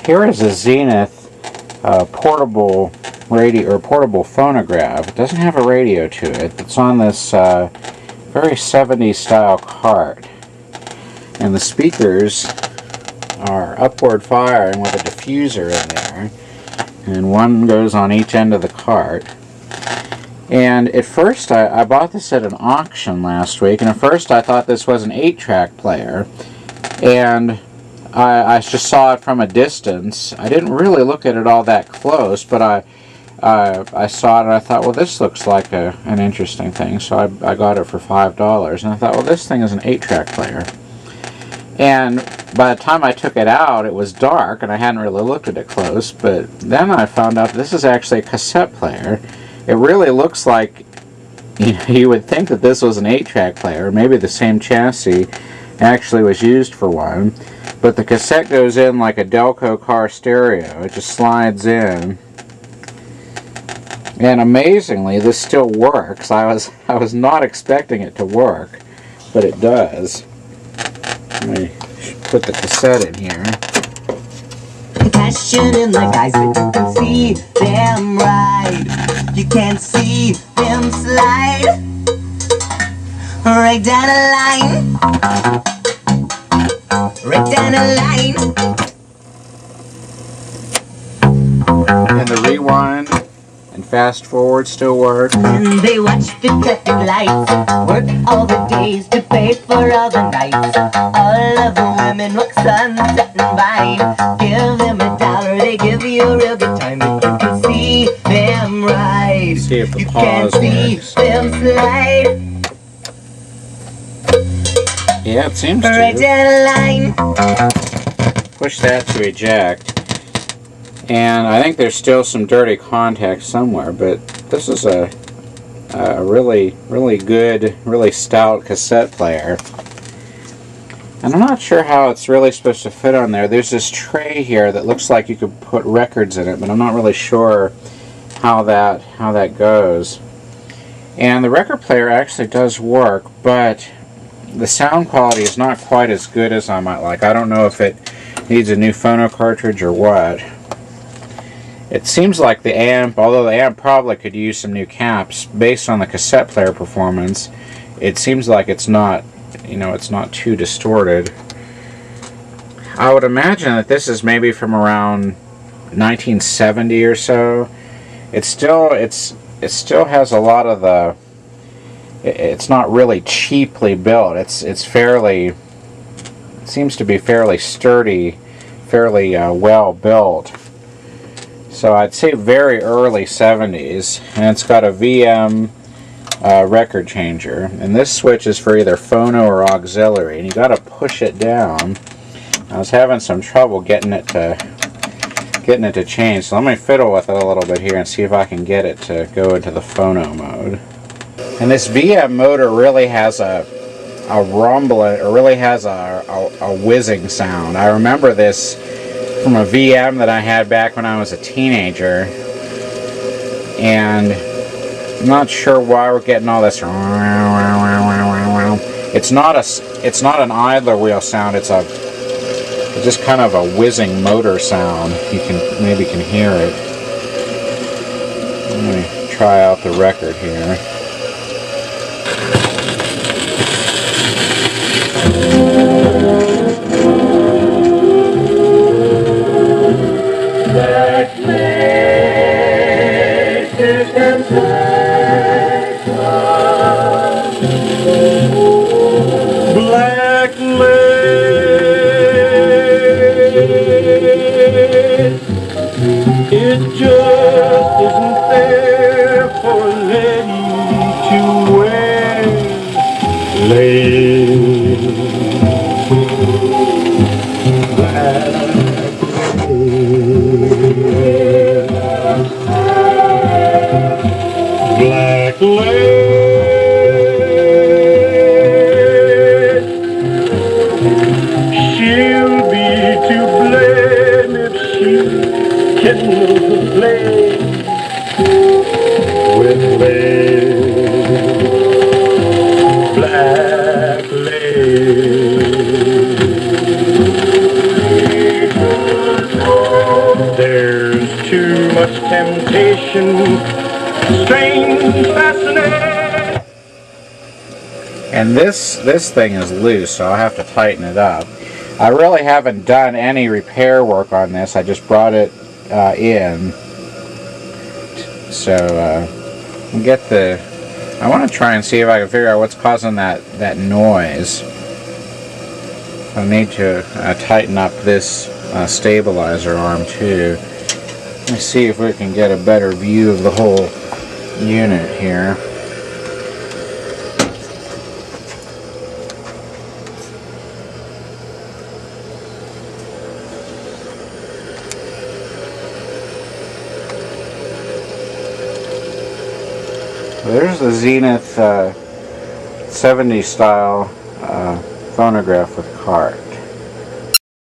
Here is a Zenith portable radio or portable phonograph. It doesn't have a radio to it. It's on this very 70s style cart, and the speakers are upward firing with a diffuser in there, and one goes on each end of the cart. And at first I bought this at an auction last week, and at first I thought this was an 8-track player, and I just saw it from a distance. I didn't really look at it all that close, but I saw it and I thought, well, this looks like an interesting thing, so I got it for $5, and I thought, well, this thing is an 8-track player. And by the time I took it out, it was dark, and I hadn't really looked at it close, but then I found out this is actually a cassette player. It really looks like, you would think that this was an 8-track player. Maybe the same chassis actually was used for one, but the cassette goes in like a Delco car stereo. It just slides in. And amazingly, this still works. I was not expecting it to work, but it does. Let me put the cassette in here. Passion in the eyes, but you can see them ride. You can't see them slide right down a line, right down a line. And the rewind and fast forward still work. And they watch the traffic lights, work all the days to pay for all the nights. All of the women walk sunset and vine. Give them $1, they give you a real good time. If you can see them ride, See if the you can pause see works. them slide Yeah, it seems right to. down a line. Push that to eject. And I think there's still some dirty contact somewhere, but this is a really, really good, really stout cassette player. And I'm not sure how it's really supposed to fit on there. There's this tray here that looks like you could put records in it, but I'm not really sure how that goes. And the record player actually does work, but the sound quality is not quite as good as I might like. I don't know if it needs a new phono cartridge or what. It seems like the amp, although the amp probably could use some new caps based on the cassette player performance, it seems like it's not, it's not too distorted. I would imagine that this is maybe from around 1970 or so. It still has a lot of the. It's not really cheaply built. It's fairly. It seems to be fairly sturdy, fairly well built. So I'd say very early 70s, and it's got a VM record changer. And this switch is for either phono or auxiliary, and you got to push it down. I was having some trouble getting it to change, so let me fiddle with it a little bit here and see if I can get it to go into the phono mode. And this VM motor really has a rumble, or really has a whizzing sound. I remember this from a VM that I had back when I was a teenager, and I'm not sure why we're getting all this. It's not an idler wheel sound. It's just kind of a whizzing motor sound. You maybe can hear it. Let me try out the record here. It just isn't fair for a lady fascination, strange fascination. And this thing is loose, so I'll have to tighten it up. I really haven't done any repair work on this. I just brought it in. So I want to try and see if I can figure out what's causing that noise. I need to tighten up this stabilizer arm too. Let's see if we can get a better view of the whole unit here. There's the Zenith 70s style phonograph with cart.